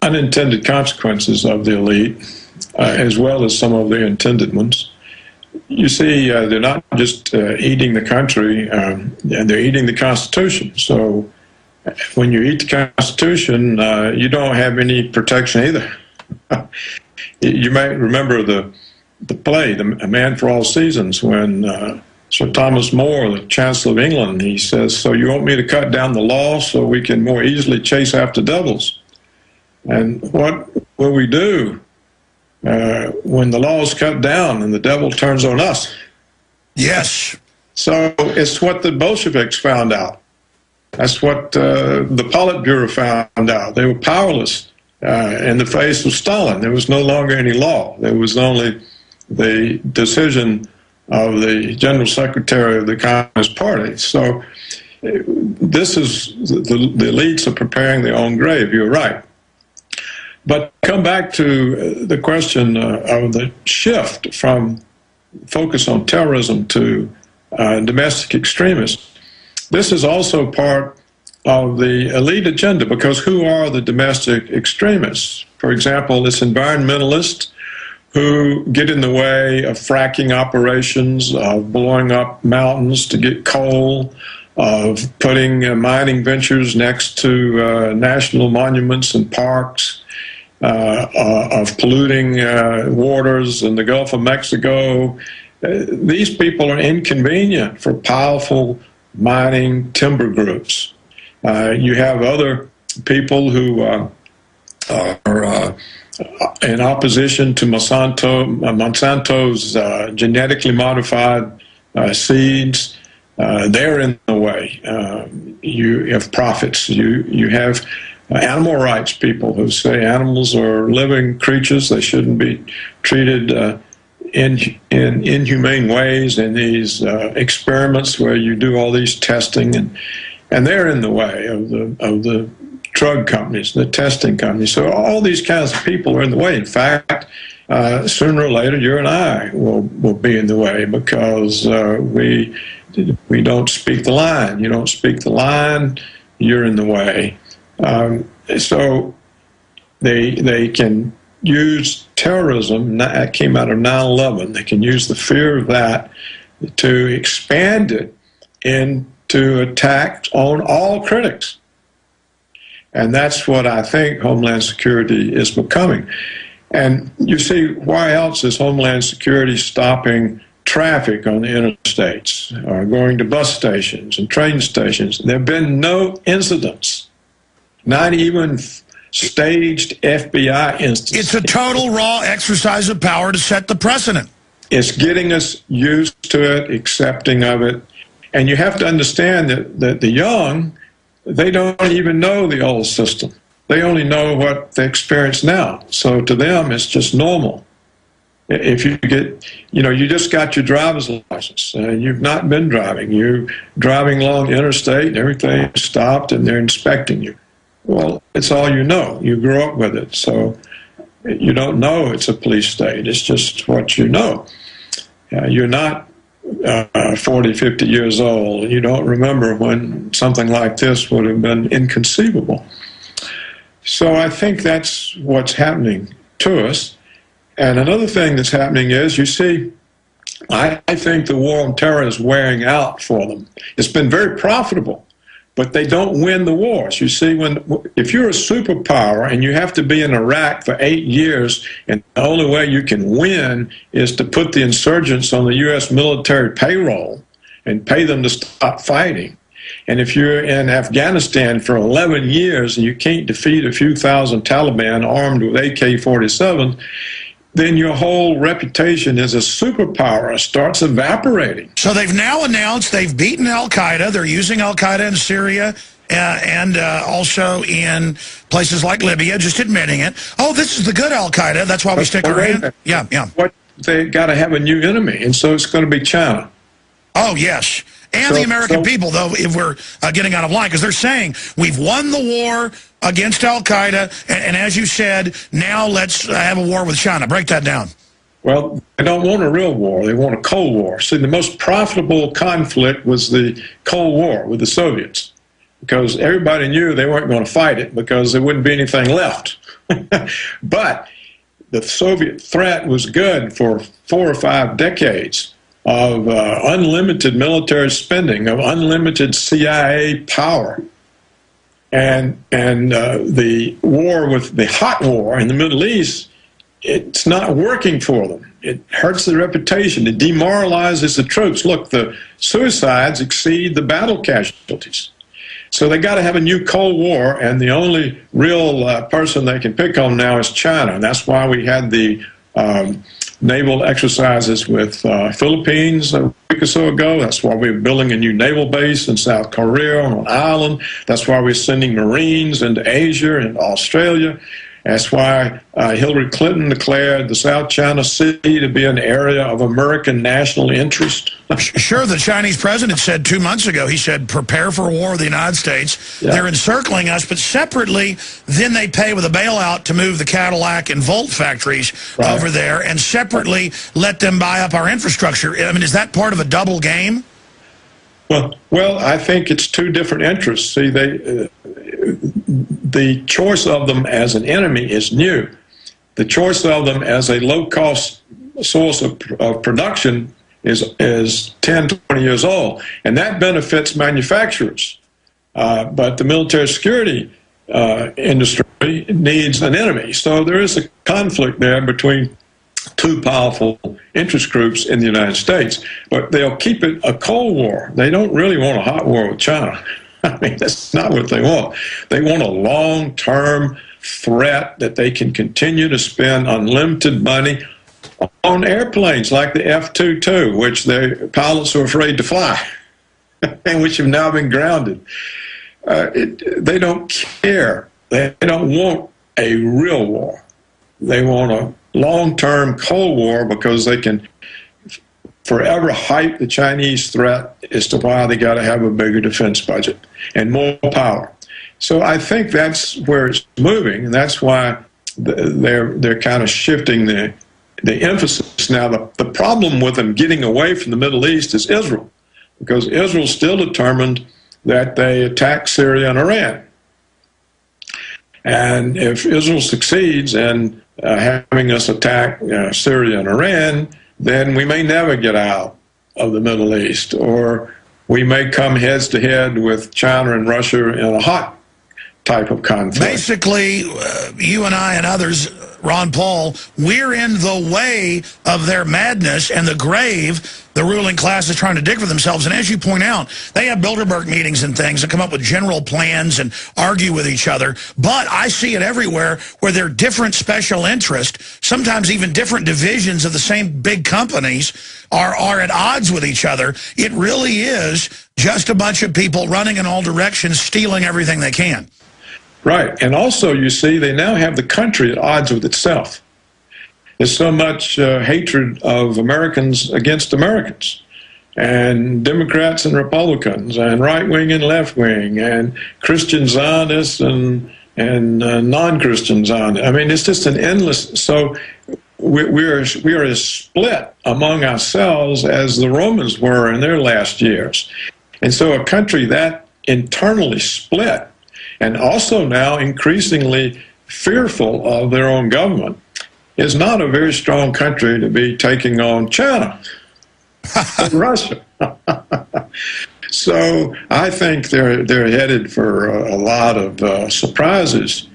unintended consequences of the elite, as well as some of the intended ones. You see, they're not just eating the country, and they're eating the Constitution. So when you eat the Constitution, you don't have any protection either. You might remember the play, A Man for All Seasons, when Sir Thomas More, the Chancellor of England, he says, "So you want me to cut down the law so we can more easily chase after devils?" And what will we do when the law is cut down and the devil turns on us? Yes. So it's what the Bolsheviks found out. That's what the Politburo found out. They were powerless in the face of Stalin. There was no longer any law. There was only the decision of the General Secretary of the Communist Party. So this is, the elites are preparing their own grave, you're right. But come back to the question of the shift from focus on terrorism to domestic extremists. This is also part of the elite agenda, because who are the domestic extremists? For example, it's environmentalists who get in the way of fracking operations, of blowing up mountains to get coal, of putting mining ventures next to national monuments and parks, of polluting waters in the Gulf of Mexico. These people are inconvenient for powerful mining timber groups. You have other people who are in opposition to Monsanto's genetically modified seeds. They're in the way. You have prophets. You have animal rights people who say animals are living creatures. They shouldn't be treated in inhumane ways in these experiments where you do all these testing, and they're in the way of the drug companies, the testing companies. So all these kinds of people are in the way. In fact, sooner or later, you and I will be in the way, because we don't speak the line. You don't speak the line, you're in the way. So they can use terrorism. That came out of 9/11. They can use the fear of that to expand it into attacks on all critics. And that's what I think Homeland Security is becoming. And you see, why else is Homeland Security stopping traffic on the interstates, or going to bus stations and train stations? There have been no incidents, not even staged FBI instances. It's a total raw exercise of power to set the precedent. It's getting us used to it, accepting of it. And you have to understand that the young, they don't even know the old system. They only know what they experience now. So to them, it's just normal. If you get, you just got your driver's license, and you've not been driving. You're driving along the interstate, and everything's stopped, and they're inspecting you. Well, it's all you know. You grew up with it. So you don't know it's a police state. It's just what you know. You're not 40, 50 years old. You don't remember when something like this would have been inconceivable. So I think that's what's happening to us. And another thing that's happening is, you see, I think the war on terror is wearing out for them. It's been very profitable, but they don't win the wars. You see, if you're a superpower and you have to be in Iraq for 8 years, and the only way you can win is to put the insurgents on the U.S. military payroll and pay them to stop fighting. And if you're in Afghanistan for 11 years and you can't defeat a few thousand Taliban armed with AK-47, then your whole reputation as a superpower starts evaporating. So they've now announced they've beaten al-Qaeda. They're using al-Qaeda in Syria and also in places like Libya, just admitting it. Oh, this is the good al-Qaeda. That's why we stick our hand. Yeah. They got to have a new enemy, and so it's going to be China. Oh, yes. And the American people, though, if we're getting out of line, because they're saying we've won the war against al-Qaeda, and as you said, now let's have a war with China. Break that down. Well, they don't want a real war. They want a Cold War. See, the most profitable conflict was the Cold War with the Soviets. because everybody knew they weren't going to fight it because there wouldn't be anything left. But the Soviet threat was good for 4 or 5 decades of unlimited military spending, of unlimited CIA power. And the war with the hot war in the Middle East, it's not working for them. It hurts their reputation. It demoralizes the troops. Look, the suicides exceed the battle casualties. So they got to have a new Cold War, and the only real person they can pick on now is China. And that's why we had the naval exercises with Philippines a week or so ago. That's why we're building a new naval base in South Korea on an island. That's why we're sending Marines into Asia and Australia. That's why Hillary Clinton declared the South China Sea to be an area of American national interest. Sure, the Chinese president said 2 months ago, he said, prepare for war with the United States. Yeah. They're encircling us, but separately, then they pay with a bailout to move the Cadillac and Volt factories over there, and separately let them buy up our infrastructure. I mean, is that part of a double game? Well, I think it's 2 different interests. See, the choice of them as an enemy is new. The choice of them as a low-cost source of production is 10, 20 years old, and that benefits manufacturers. But the military security industry needs an enemy. So there is a conflict there between 2 powerful interest groups in the United States, but they'll keep it a Cold War. They don't really want a hot war with China. I mean, that's not what they want. They want a long-term threat that they can continue to spend unlimited money on airplanes like the F-22, which their pilots are afraid to fly, and which have now been grounded. They don't care. They don't want a real war. They want a long-term Cold War because they can forever hype the Chinese threat as to why they got to have a bigger defense budget and more power. So I think that's where it's moving, and that's why they're kind of shifting the emphasis. Now, the problem with them getting away from the Middle East is Israel, because Israel's still determined that they attack Syria and Iran. And if Israel succeeds in having us attack Syria and Iran, then we may never get out of the Middle East, or we may come heads to head with China and Russia in a hot type of conflict. Basically, you and I and others, Ron Paul, we're in the way of their madness and the grave the ruling class is trying to dig for themselves. And as you point out, they have Bilderberg meetings and things and come up with general plans and argue with each other. But I see it everywhere where there are different special interests, sometimes even different divisions of the same big companies are at odds with each other. It really is just a bunch of people running in all directions, stealing everything they can. Right. And also, you see, they now have the country at odds with itself. There's so much hatred of Americans against Americans, and Democrats and Republicans, and right-wing and left-wing, and Christian Zionists and non-Christian Zionists. I mean, it's just an endless... So we are as split among ourselves as the Romans were in their last years. And so a country that internally split, and also now increasingly fearful of their own government, is not a very strong country to be taking on China and Russia. So I think they're headed for a lot of surprises,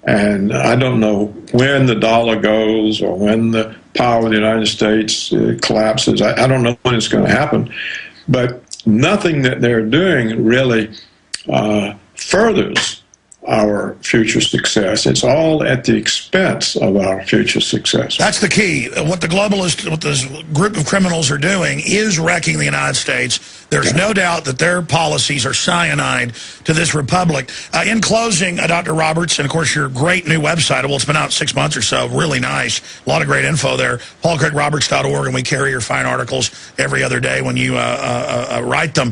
and I don't know when the dollar goes or when the power of the United States collapses. I don't know when it's going to happen, but nothing that they're doing really furthers our future success. It's all at the expense of our future success. That's the key. What the globalists, what this group of criminals are doing is wrecking the United States. There's no doubt that their policies are cyanide to this republic. In closing, Dr. Roberts, and of course your great new website, well, it's been out 6 months or so, really nice. A lot of great info there, paulcraigroberts.org, and we carry your fine articles every other day when you write them.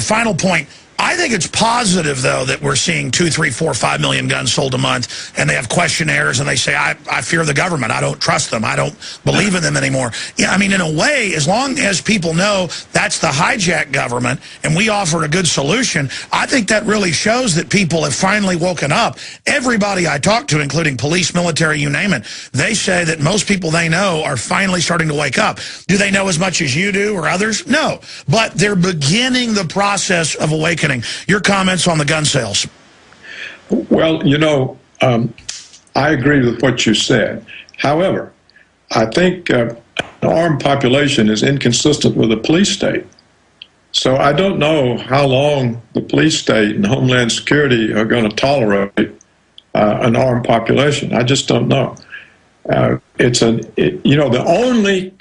Final point. I think it's positive, though, that we're seeing 2, 3, 4, 5 million guns sold a month, and they have questionnaires, and they say, I fear the government. I don't trust them. I don't believe in them anymore. Yeah, I mean, in a way, as long as people know that's the hijacked government, and we offer a good solution, I think that really shows that people have finally woken up. Everybody I talk to, including police, military, you name it, they say that most people they know are finally starting to wake up. Do they know as much as you do or others? No. But they're beginning the process of awakening. Your comments on the gun sales? Well, you know, I agree with what you said. However, I think an armed population is inconsistent with a police state. So I don't know how long the police state and Homeland Security are going to tolerate an armed population. I just don't know. The only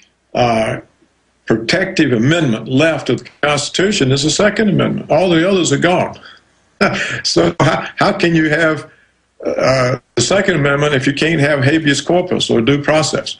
protective amendment left of the Constitution is the Second Amendment. All the others are gone. So how can you have the Second Amendment if you can't have habeas corpus or due process?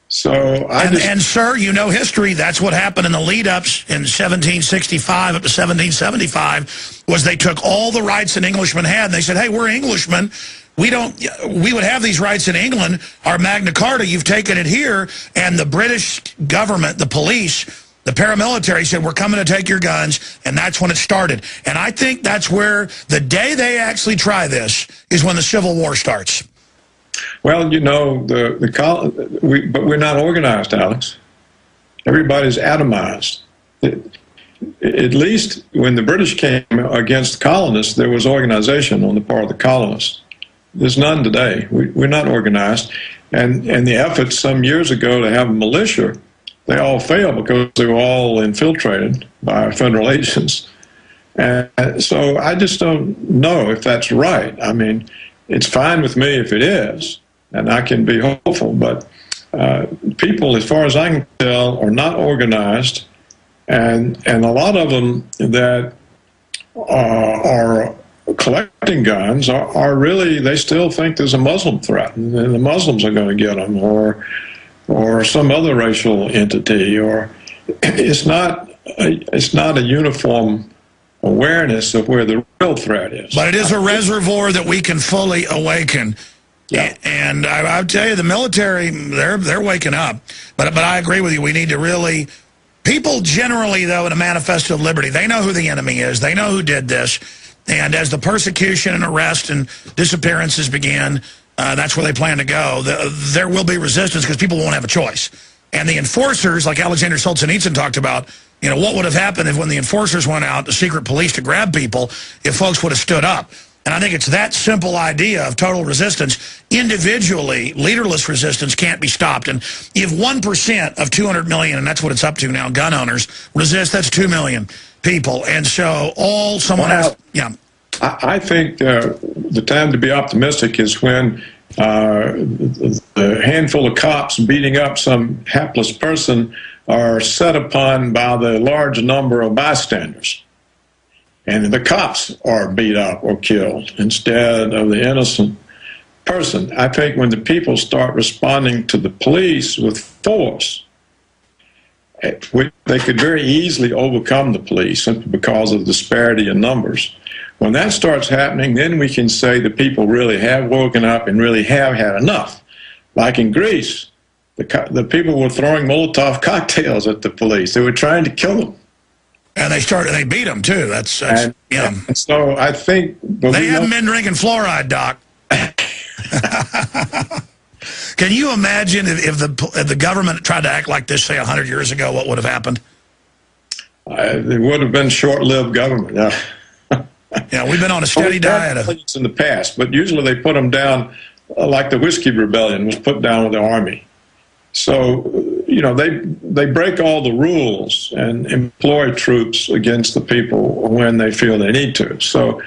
So and sir, you know history. That's what happened in the lead-ups in 1765 up to 1775, was they took all the rights an Englishman had, and they said, hey, we're Englishmen. We would have these rights in England, our Magna Carta, you've taken it here, and the British government, the police, the paramilitary said, we're coming to take your guns, and that's when it started. And I think that's where the day they actually try this is when the Civil War starts. Well, you know, but we're not organized, Alex. Everybody's atomized. At least when the British came against the colonists, there was organization on the part of the colonists. There's none today. We're not organized. And the efforts some years ago to have a militia, they all failed because they were all infiltrated by federal agents. And so I just don't know if that's right. I mean, it's fine with me if it is, and I can be hopeful, but people, as far as I can tell, are not organized, and a lot of them that are collecting guns are really, they still think there's a Muslim threat, and the Muslims are going to get them, or some other racial entity, or it's not a uniform awareness of where the real threat is. But it is a reservoir that we can fully awaken. Yeah. And I'll tell you, the military, they're waking up. But I agree with you. We need to really, people generally, though, in a Manifesto of Liberty, they know who the enemy is. They know who did this. And as the persecution and arrest and disappearances begin, that's where they plan to go. There will be resistance because people won't have a choice. And the enforcers, like Alexander Solzhenitsyn talked about, you know, what would have happened if when the enforcers went out, the secret police to grab people, if folks would have stood up. And I think it's that simple idea of total resistance. Individually, leaderless resistance can't be stopped. And if 1% of 200 million, and that's what it's up to now, gun owners, resist, that's 2 million people. And so all someone else, yeah. I think the time to be optimistic is when the handful of cops beating up some hapless person are set upon by the large number of bystanders. And the cops are beat up or killed instead of the innocent person. I think when the people start responding to the police with force, they could very easily overcome the police simply because of the disparity in numbers. When that starts happening, then we can say the people really have woken up and really have had enough. Like in Greece, the people were throwing Molotov cocktails at the police. They were trying to kill them. And they beat them, too. That's yeah. And so I think... They haven't been drinking fluoride, Doc. Can you imagine if the government tried to act like this, say, 100 years ago, what would have happened? It would have been short-lived government, yeah. Yeah, we've been on a steady diet of... in the past, but usually they put them down like the Whiskey Rebellion was put down with the army. So, you know, they break all the rules and employ troops against the people when they feel they need to. So,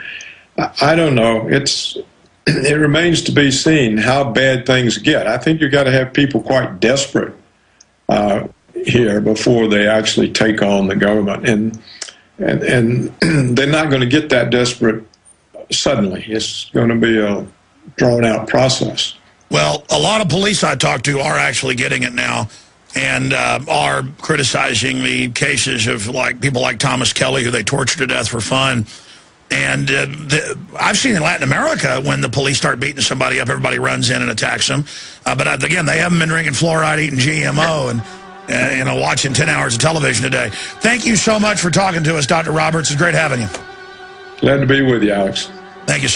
I don't know. It remains to be seen how bad things get. I think you've got to have people quite desperate here before they actually take on the government. And they're not going to get that desperate suddenly. It's going to be a drawn-out process. Well, a lot of police I talk to are actually getting it now. and are criticizing the cases of people like Thomas Kelly, who they torture to death for fun. And I've seen in Latin America, when the police start beating somebody up, everybody runs in and attacks them. But again, they haven't been drinking fluoride, eating GMO, and watching 10 hours of television a day. Thank you so much for talking to us, Dr. Roberts. It's great having you. Glad to be with you, Alex. Thank you, sir.